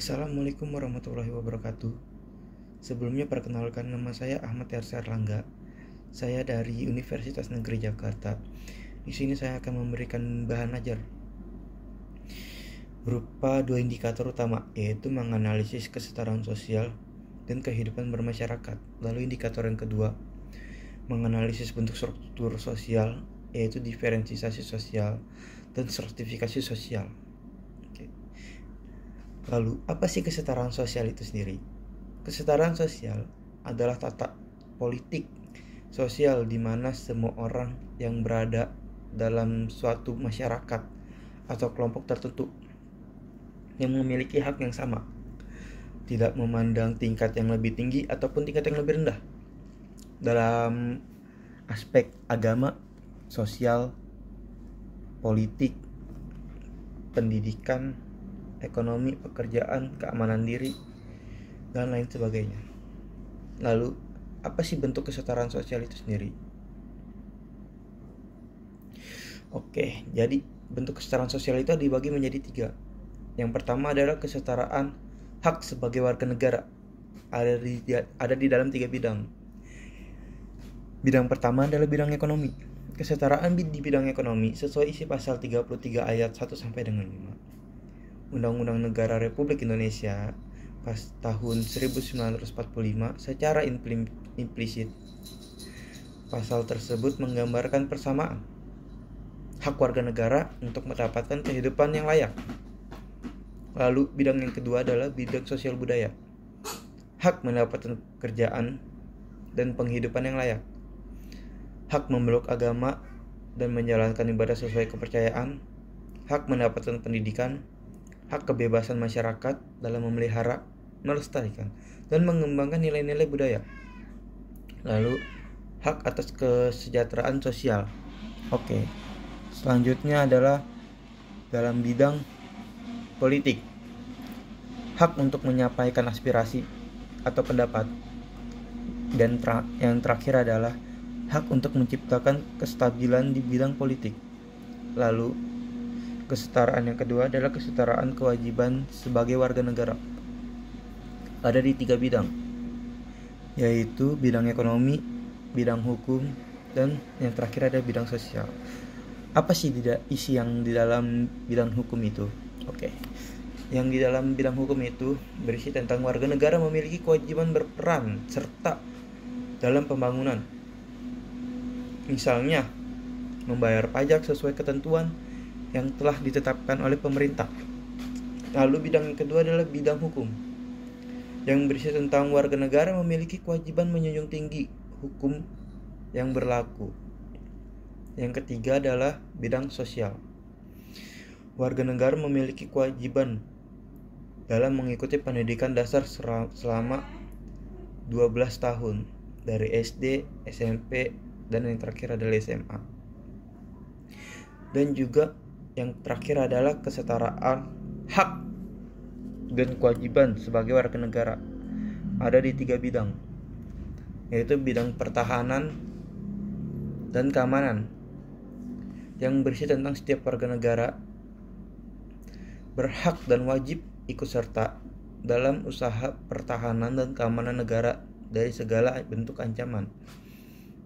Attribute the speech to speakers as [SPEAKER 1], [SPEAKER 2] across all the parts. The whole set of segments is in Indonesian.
[SPEAKER 1] Assalamualaikum warahmatullahi wabarakatuh. Sebelumnya perkenalkan, nama saya Ahmad Yarsa Erlangga. Saya dari Universitas Negeri Jakarta. Di sini saya akan memberikan bahan ajar berupa dua indikator utama, yaitu menganalisis kesetaraan sosial dan kehidupan bermasyarakat. Lalu indikator yang kedua, menganalisis bentuk struktur sosial, yaitu diferensiasi sosial dan stratifikasi sosial. Lalu, apa sih kesetaraan sosial itu sendiri? Kesetaraan sosial adalah tata politik sosial di mana semua orang yang berada dalam suatu masyarakat atau kelompok tertentu yang memiliki hak yang sama, tidak memandang tingkat yang lebih tinggi ataupun tingkat yang lebih rendah dalam aspek agama, sosial, politik, pendidikan, ekonomi, pekerjaan, keamanan diri, dan lain sebagainya. Lalu, apa sih bentuk kesetaraan sosial itu sendiri? Oke, jadi bentuk kesetaraan sosial itu dibagi menjadi 3. Yang pertama adalah kesetaraan hak sebagai warga negara. Ada di dalam 3 bidang. Bidang pertama adalah bidang ekonomi. Kesetaraan di bidang ekonomi sesuai isi pasal 33 ayat 1 sampai dengan 5. Undang-Undang Negara Republik Indonesia pas tahun 1945 secara implisit. Pasal tersebut menggambarkan persamaan hak warga negara untuk mendapatkan kehidupan yang layak. Lalu bidang yang kedua adalah bidang sosial budaya. Hak mendapatkan pekerjaan dan penghidupan yang layak. Hak memeluk agama dan menjalankan ibadah sesuai kepercayaan. Hak mendapatkan pendidikan. Hak kebebasan masyarakat dalam memelihara, melestarikan, dan mengembangkan nilai-nilai budaya. Lalu, hak atas kesejahteraan sosial. Oke, selanjutnya adalah dalam bidang politik. Hak untuk menyampaikan aspirasi atau pendapat. Dan yang terakhir adalah hak untuk menciptakan kestabilan di bidang politik. Lalu, kesetaraan yang kedua adalah kesetaraan kewajiban sebagai warga negara. Ada di 3 bidang, yaitu bidang ekonomi, bidang hukum, dan yang terakhir ada bidang sosial. Apa sih isi yang di dalam bidang hukum itu? Oke. Yang di dalam bidang hukum itu berisi tentang warga negara memiliki kewajiban berperan serta dalam pembangunan. Misalnya, membayar pajak sesuai ketentuan yang telah ditetapkan oleh pemerintah. Lalu bidang yang kedua adalah bidang hukum, yang berisi tentang warga negara memiliki kewajiban menjunjung tinggi hukum yang berlaku. Yang ketiga adalah bidang sosial. Warga negara memiliki kewajiban dalam mengikuti pendidikan dasar selama 12 tahun dari SD, SMP, dan yang terakhir adalah SMA. Dan juga yang terakhir adalah kesetaraan hak dan kewajiban sebagai warga negara. Ada di 3 bidang, yaitu bidang pertahanan dan keamanan, yang berisi tentang setiap warga negara berhak dan wajib ikut serta dalam usaha pertahanan dan keamanan negara dari segala bentuk ancaman,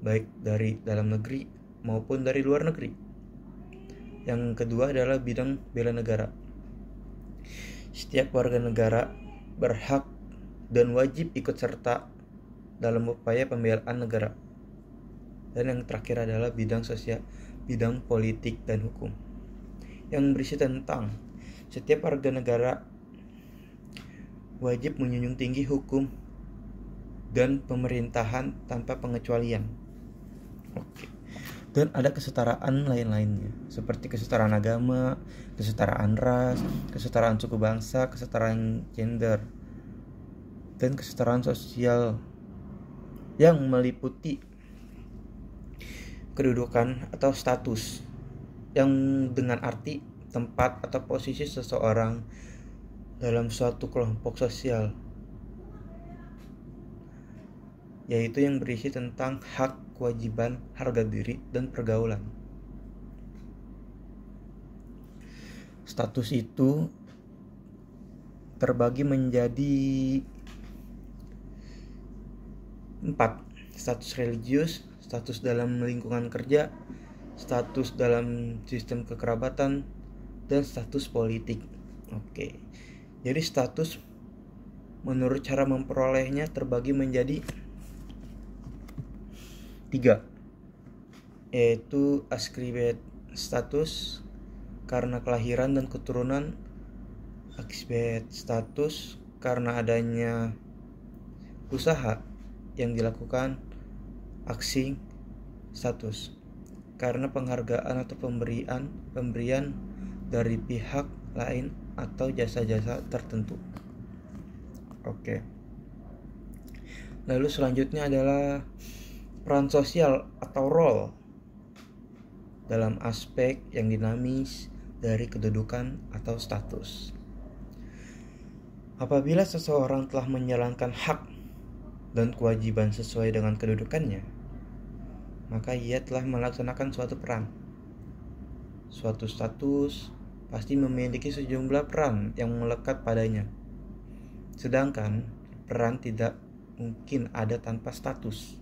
[SPEAKER 1] baik dari dalam negeri maupun dari luar negeri. Yang kedua adalah bidang bela negara. Setiap warga negara berhak dan wajib ikut serta dalam upaya pembelaan negara. Dan yang terakhir adalah bidang sosial, bidang politik dan hukum, yang berisi tentang setiap warga negara wajib menjunjung tinggi hukum dan pemerintahan tanpa pengecualian. Oke. Dan ada kesetaraan lain-lainnya, seperti kesetaraan agama, kesetaraan ras, kesetaraan suku bangsa, kesetaraan gender, dan kesetaraan sosial yang meliputi kedudukan atau status, yang dengan arti tempat atau posisi seseorang dalam suatu kelompok sosial, yaitu yang berisi tentang hak, kewajiban, harga diri, dan pergaulan. Status itu terbagi menjadi 4: status religius, status dalam lingkungan kerja, status dalam sistem kekerabatan, dan status politik. Oke. Jadi status menurut cara memperolehnya terbagi menjadi 3, yaitu ascribed status karena kelahiran dan keturunan, ascribed status karena adanya usaha yang dilakukan, assign status karena penghargaan atau pemberian dari pihak lain atau jasa-jasa tertentu. Oke. Lalu selanjutnya adalah peran sosial atau role dalam aspek yang dinamis dari kedudukan atau status. Apabila seseorang telah menjalankan hak dan kewajiban sesuai dengan kedudukannya, maka ia telah melaksanakan suatu peran. Suatu status pasti memiliki sejumlah peran yang melekat padanya. Sedangkan peran tidak mungkin ada tanpa status.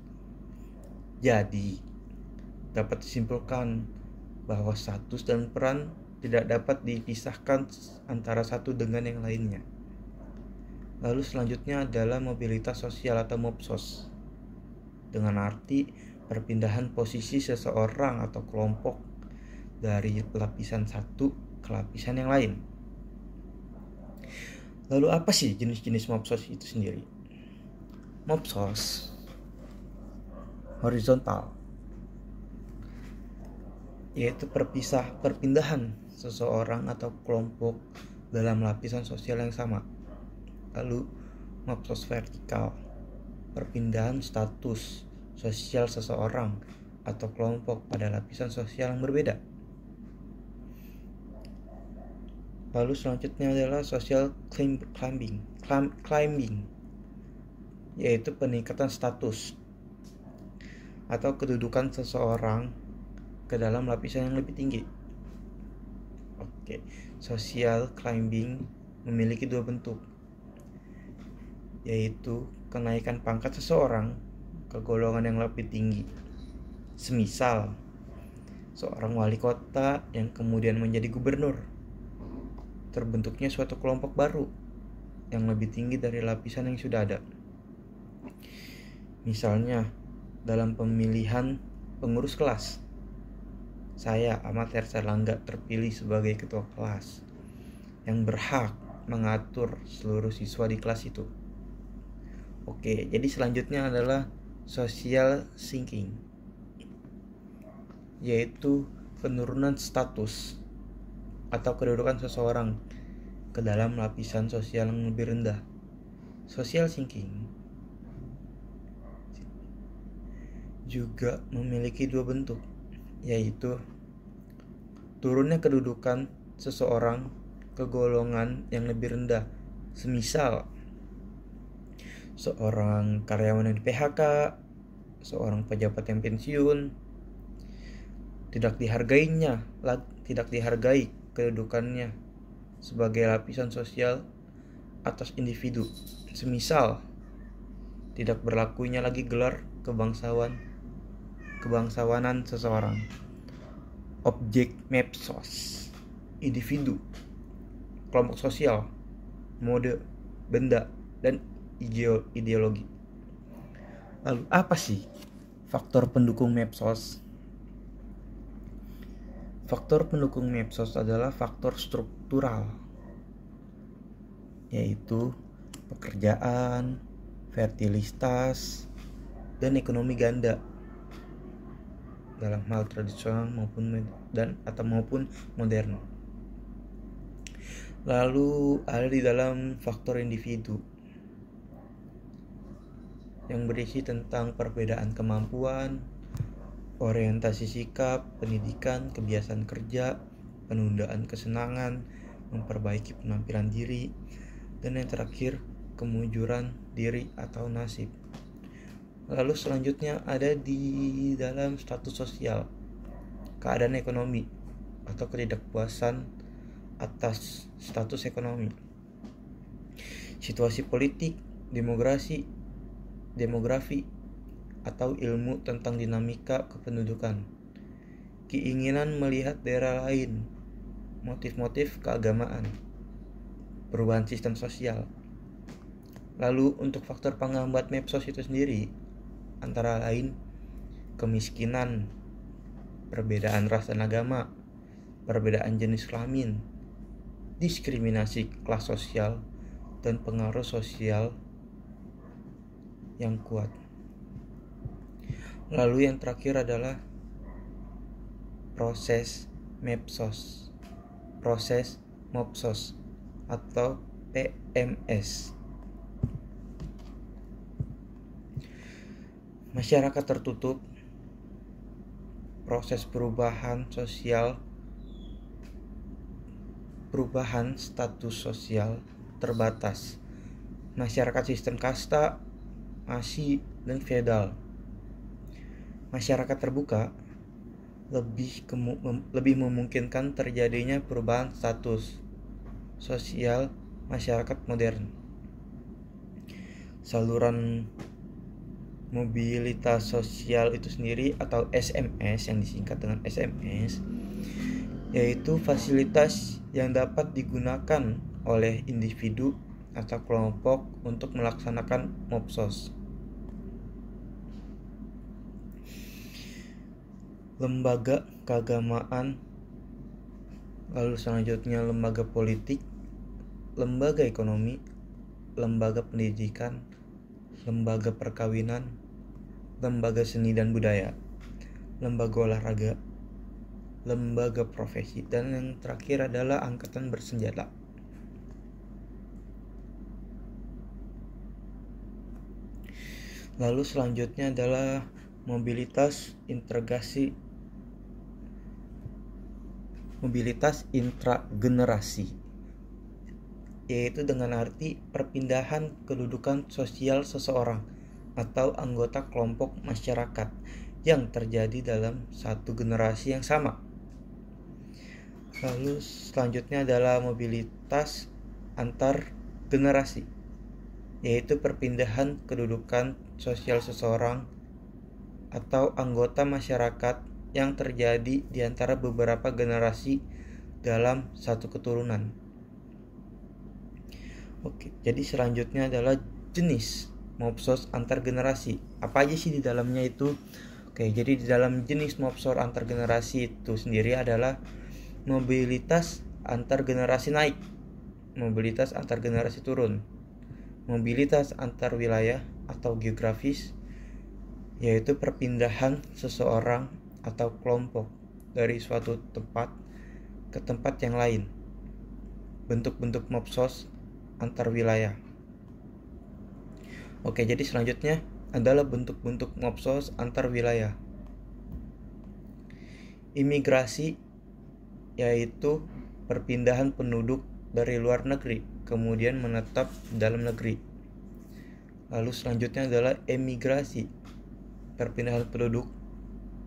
[SPEAKER 1] Jadi, dapat disimpulkan bahwa status dan peran tidak dapat dipisahkan antara satu dengan yang lainnya. Lalu selanjutnya adalah mobilitas sosial atau mopsos, dengan arti perpindahan posisi seseorang atau kelompok dari lapisan satu ke lapisan yang lain. Lalu apa sih jenis-jenis mopsos itu sendiri? Mopsos horizontal, yaitu perpindahan seseorang atau kelompok dalam lapisan sosial yang sama. Lalu mopsos vertikal, perpindahan status sosial seseorang atau kelompok pada lapisan sosial yang berbeda. Lalu selanjutnya adalah social climbing, yaitu peningkatan status atau kedudukan seseorang ke dalam lapisan yang lebih tinggi. Oke, social climbing memiliki 2 bentuk, yaitu kenaikan pangkat seseorang ke golongan yang lebih tinggi. Semisal seorang wali kota yang kemudian menjadi gubernur, terbentuknya suatu kelompok baru yang lebih tinggi dari lapisan yang sudah ada. Misalnya dalam pemilihan pengurus kelas, saya Ahmad Hersalangga terpilih sebagai ketua kelas yang berhak mengatur seluruh siswa di kelas itu. Oke, jadi selanjutnya adalah social sinking, yaitu penurunan status atau kedudukan seseorang ke dalam lapisan sosial yang lebih rendah. Social sinking juga memiliki 2 bentuk, yaitu turunnya kedudukan seseorang ke golongan yang lebih rendah. Semisal seorang karyawan yang di PHK, seorang pejabat yang pensiun, tidak dihargai kedudukannya sebagai lapisan sosial atas individu. Semisal tidak berlakunya lagi gelar kebangsawanan seseorang. Objek mopsos, individu, kelompok sosial, mode, benda, dan ideologi. Lalu apa sih faktor pendukung mopsos? Faktor pendukung mopsos adalah faktor struktural, yaitu pekerjaan, fertilitas, dan ekonomi ganda dalam hal tradisional maupun modern. Lalu ada di dalam faktor individu yang berisi tentang perbedaan kemampuan, orientasi sikap, pendidikan, kebiasaan kerja, penundaan kesenangan, memperbaiki penampilan diri, dan yang terakhir kemunjuran diri atau nasib. Lalu selanjutnya ada di dalam status sosial, keadaan ekonomi atau ketidakpuasan atas status ekonomi. situasi politik, demografi, atau ilmu tentang dinamika kependudukan, keinginan melihat daerah lain, motif-motif keagamaan, perubahan sistem sosial. Lalu untuk faktor penghambat medsos itu sendiri antara lain kemiskinan, perbedaan ras dan agama, perbedaan jenis kelamin, diskriminasi kelas sosial, dan pengaruh sosial yang kuat. Lalu yang terakhir adalah proses mopsos atau PMS. Masyarakat tertutup, proses perubahan status sosial terbatas, masyarakat sistem kasta, masih dan feodal. Masyarakat terbuka lebih memungkinkan terjadinya perubahan status sosial masyarakat modern. Saluran mobilitas sosial itu sendiri atau SMS yang disingkat dengan SMS, yaitu fasilitas yang dapat digunakan oleh individu atau kelompok untuk melaksanakan mopsos. Lembaga keagamaan, lalu selanjutnya lembaga politik, lembaga ekonomi, lembaga pendidikan, lembaga perkawinan, lembaga seni dan budaya, lembaga olahraga, lembaga profesi, dan yang terakhir adalah angkatan bersenjata. Lalu selanjutnya adalah mobilitas intragenerasi, yaitu dengan arti perpindahan kedudukan sosial seseorang atau anggota kelompok masyarakat yang terjadi dalam satu generasi yang sama. Lalu selanjutnya adalah mobilitas antar generasi, yaitu perpindahan kedudukan sosial seseorang atau anggota masyarakat yang terjadi di antara beberapa generasi dalam satu keturunan. Oke, jadi selanjutnya adalah jenis mopsos antar generasi. Apa aja sih di dalamnya itu? Oke, jadi di dalam jenis mopsos antar generasi itu sendiri adalah mobilitas antar generasi naik, mobilitas antar generasi turun, mobilitas antar wilayah atau geografis, yaitu perpindahan seseorang atau kelompok dari suatu tempat ke tempat yang lain. Bentuk-bentuk mopsos antar wilayah. Oke, jadi selanjutnya adalah bentuk-bentuk mopsos antar wilayah. Imigrasi, yaitu perpindahan penduduk dari luar negeri kemudian menetap di dalam negeri. Lalu selanjutnya adalah emigrasi, perpindahan penduduk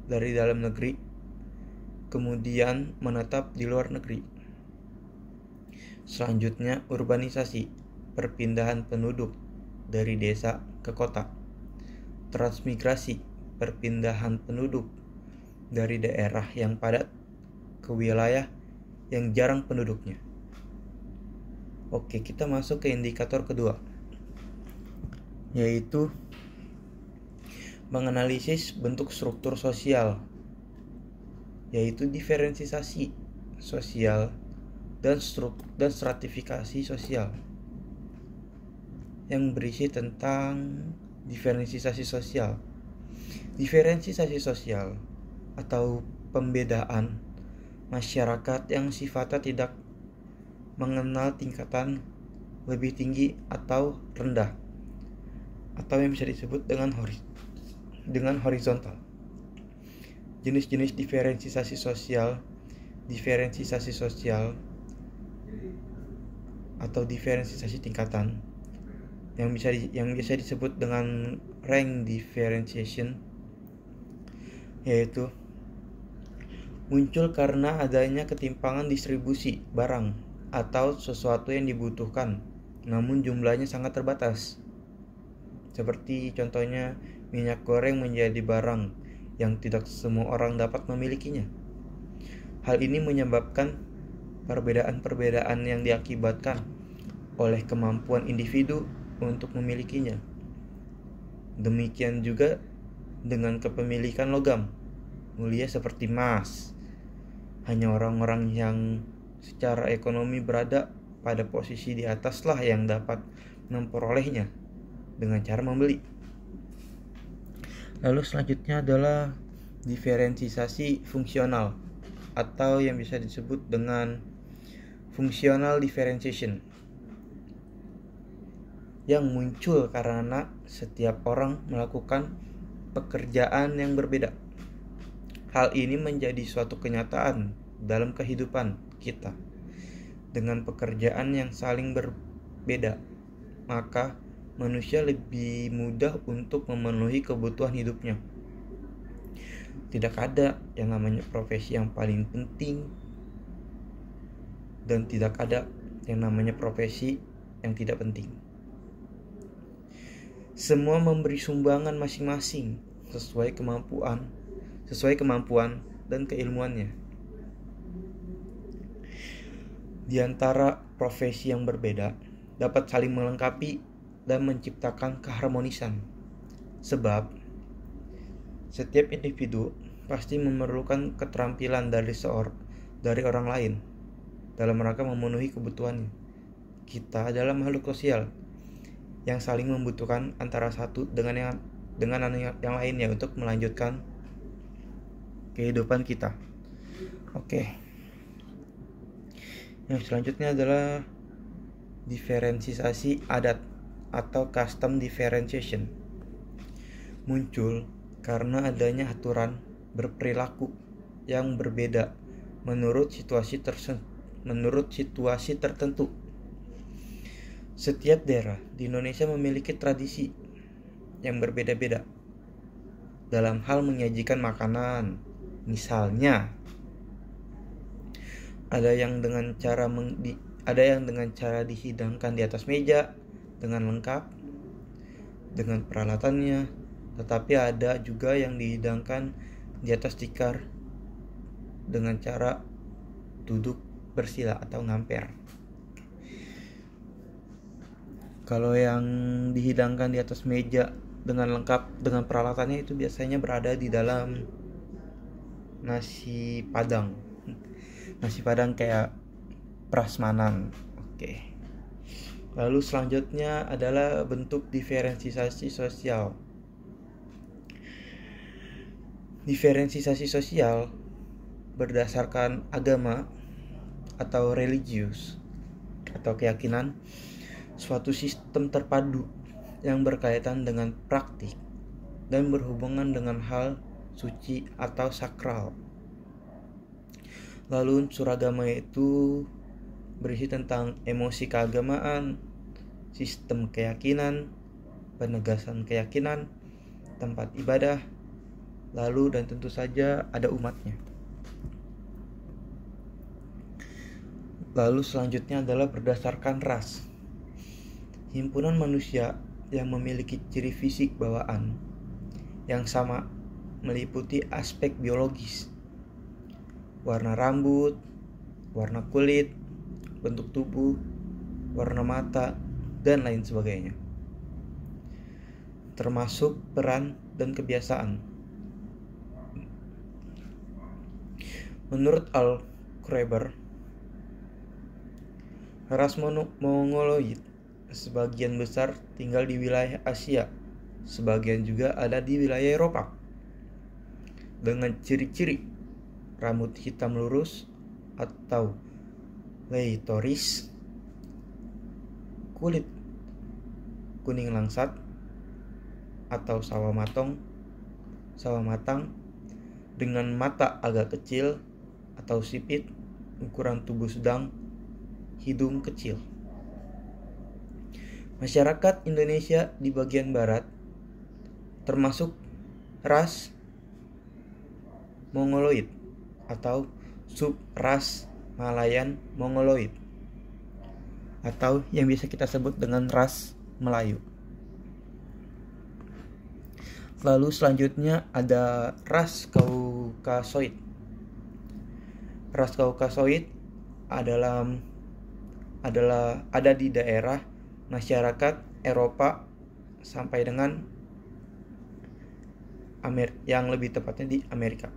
[SPEAKER 1] dari dalam negeri kemudian menetap di luar negeri. Selanjutnya urbanisasi, perpindahan penduduk dari desa ke kota. Transmigrasi, perpindahan penduduk dari daerah yang padat ke wilayah yang jarang penduduknya. Oke, kita masuk ke indikator kedua, yaitu menganalisis bentuk struktur sosial, yaitu diferensiasi sosial dan stratifikasi sosial, yang berisi tentang diferensiasi sosial. Diferensiasi sosial atau pembedaan masyarakat yang sifatnya tidak mengenal tingkatan lebih tinggi atau rendah, atau yang bisa disebut dengan horizontal. Jenis-jenis diferensiasi sosial atau diferensiasi tingkatan yang bisa disebut dengan rank differentiation, yaitu muncul karena adanya ketimpangan distribusi barang atau sesuatu yang dibutuhkan namun jumlahnya sangat terbatas. Seperti contohnya minyak goreng menjadi barang yang tidak semua orang dapat memilikinya. Hal ini menyebabkan perbedaan-perbedaan yang diakibatkan oleh kemampuan individu untuk memilikinya. Demikian juga dengan kepemilikan logam mulia seperti emas. Hanya orang-orang yang secara ekonomi berada pada posisi di ataslah yang dapat memperolehnya dengan cara membeli. Lalu selanjutnya adalah diferensiasi fungsional atau yang bisa disebut dengan functional differentiation, yang muncul karena setiap orang melakukan pekerjaan yang berbeda. Hal ini menjadi suatu kenyataan dalam kehidupan kita. Dengan pekerjaan yang saling berbeda, maka manusia lebih mudah untuk memenuhi kebutuhan hidupnya. Tidak ada yang namanya profesi yang paling penting, dan tidak ada yang namanya profesi yang tidak penting. Semua memberi sumbangan masing-masing sesuai kemampuan dan keilmuannya. Di antara profesi yang berbeda dapat saling melengkapi dan menciptakan keharmonisan. Sebab setiap individu pasti memerlukan keterampilan dari orang lain dalam rangka memenuhi kebutuhannya. Kita adalah makhluk sosial yang saling membutuhkan antara satu dengan yang lainnya untuk melanjutkan kehidupan kita. Oke. Yang selanjutnya adalah diferensiasi adat atau custom differentiation. Muncul karena adanya aturan berperilaku yang berbeda menurut situasi tertentu. Setiap daerah di Indonesia memiliki tradisi yang berbeda-beda dalam hal menyajikan makanan. Misalnya, ada yang dengan cara dihidangkan di atas meja dengan lengkap dengan peralatannya, tetapi ada juga yang dihidangkan di atas tikar dengan cara duduk bersila atau ngamper. Kalau yang dihidangkan di atas meja dengan lengkap dengan peralatannya itu biasanya berada di dalam nasi padang kayak prasmanan. Oke. Lalu selanjutnya adalah bentuk diferensiasi sosial. Diferensiasi sosial berdasarkan agama atau religius atau keyakinan, suatu sistem terpadu yang berkaitan dengan praktik dan berhubungan dengan hal suci atau sakral. Lalu unsur agama itu berisi tentang emosi keagamaan, sistem keyakinan, penegasan keyakinan, tempat ibadah, lalu dan tentu saja ada umatnya. Lalu selanjutnya adalah berdasarkan ras. Himpunan manusia yang memiliki ciri fisik bawaan yang sama meliputi aspek biologis, warna rambut, warna kulit, bentuk tubuh, warna mata, dan lain sebagainya, termasuk peran dan kebiasaan. Menurut Al-Kreber, ras Mongoloid sebagian besar tinggal di wilayah Asia, sebagian juga ada di wilayah Eropa, dengan ciri-ciri rambut hitam lurus atau leitoris, kulit kuning langsat atau sawo matang dengan mata agak kecil atau sipit, ukuran tubuh sedang, hidung kecil. Masyarakat Indonesia di bagian barat termasuk ras Mongoloid atau subras Malayan Mongoloid. atau yang biasa kita sebut dengan ras Melayu. Lalu selanjutnya ada ras Kaukasoid. Ras Kaukasoid adalah ada di daerah masyarakat Eropa sampai dengan yang lebih tepatnya di Amerika.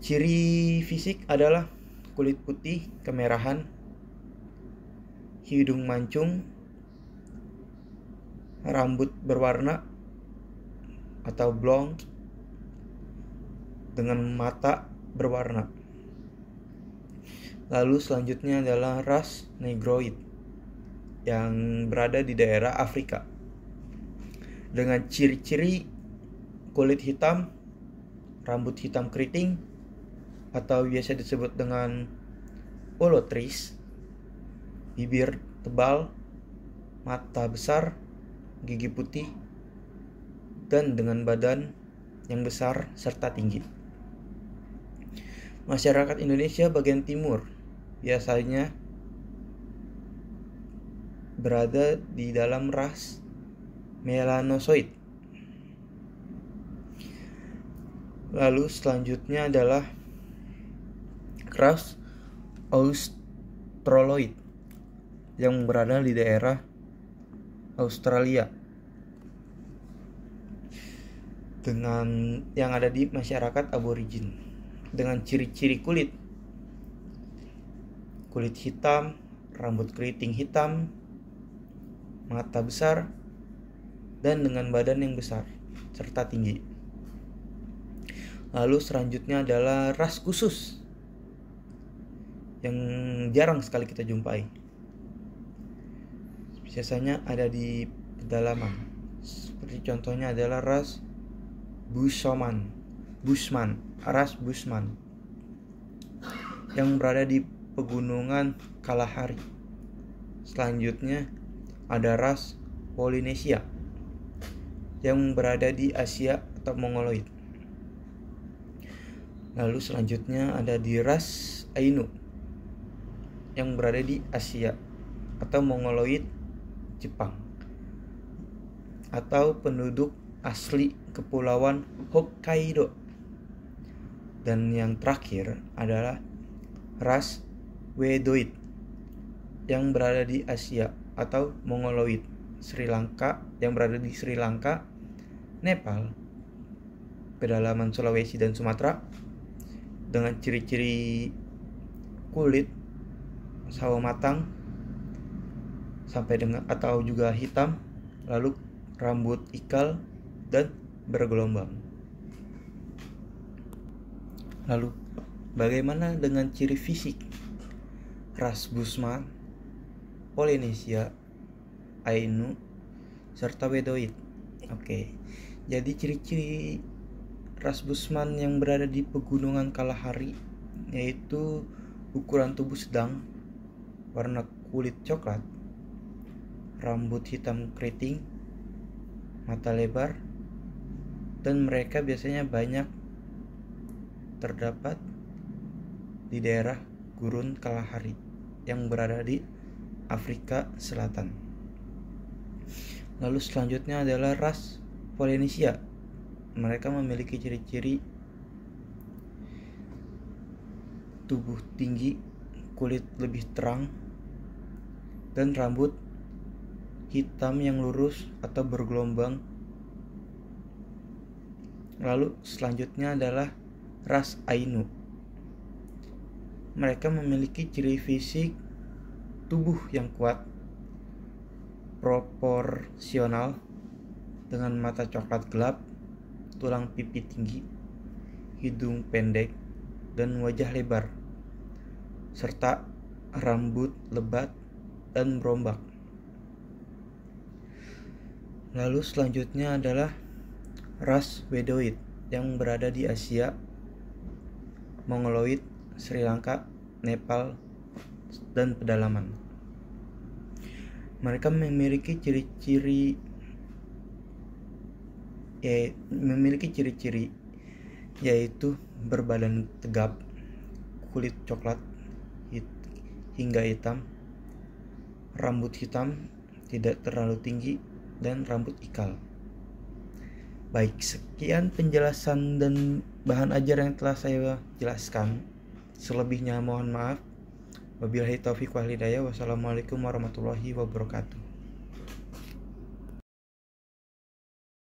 [SPEAKER 1] Ciri fisik adalah kulit putih kemerahan, hidung mancung, rambut berwarna atau blond dengan mata berwarna. Lalu selanjutnya adalah ras Negroid yang berada di daerah Afrika dengan ciri-ciri kulit hitam, rambut hitam keriting atau biasa disebut dengan olotris, bibir tebal, mata besar, gigi putih, dan dengan badan yang besar serta tinggi. Masyarakat Indonesia bagian timur biasanya berada di dalam ras melanosoid. Lalu selanjutnya adalah ras Australoid yang berada di daerah Australia dengan yang ada di masyarakat aborigin dengan ciri-ciri kulit hitam, rambut keriting hitam, mata besar, dan dengan badan yang besar serta tinggi. Lalu selanjutnya adalah ras khusus yang jarang sekali kita jumpai. Biasanya ada di pedalaman. Seperti contohnya adalah ras Bushman, ras Bushman yang berada di pegunungan Kalahari. Selanjutnya ada ras Polinesia yang berada di Asia atau Mongoloid. Lalu selanjutnya ada di ras Ainu yang berada di Asia atau Mongoloid Jepang atau penduduk asli kepulauan Hokkaido. Dan yang terakhir adalah ras Wedoid yang berada di Asia atau Mongoloid Sri Lanka yang berada di Sri Lanka, Nepal, pedalaman Sulawesi dan Sumatera dengan ciri-ciri kulit sawo matang sampai dengan atau juga hitam, lalu rambut ikal dan bergelombang. Lalu bagaimana dengan ciri fisik ras Bushman, Polinesia, Ainu, serta Wedoid? Oke. Jadi ciri-ciri ras Bushman yang berada di pegunungan Kalahari yaitu ukuran tubuh sedang, warna kulit coklat, rambut hitam keriting, mata lebar, dan mereka biasanya banyak terdapat di daerah gurun Kalahari yang berada di Afrika Selatan. Lalu selanjutnya adalah ras Polinesia. Mereka memiliki ciri-ciri tubuh tinggi, kulit lebih terang, dan rambut hitam yang lurus atau bergelombang. Lalu selanjutnya adalah ras Ainu. Mereka memiliki ciri fisik tubuh yang kuat, proporsional, dengan mata coklat gelap, tulang pipi tinggi, hidung pendek, dan wajah lebar, serta rambut lebat dan berombak. Lalu selanjutnya adalah ras Wedoid yang berada di Asia, Mongoloid, Sri Lanka, Nepal, dan pedalaman. Mereka memiliki ciri-ciri yaitu berbadan tegap, kulit coklat hingga hitam, rambut hitam, tidak terlalu tinggi, dan rambut ikal. Baik, sekian penjelasan dan bahan ajar yang telah saya jelaskan. Selebihnya mohon maaf. Wabillahi taufiq wal hidayah. Wassalamualaikum warahmatullahi wabarakatuh.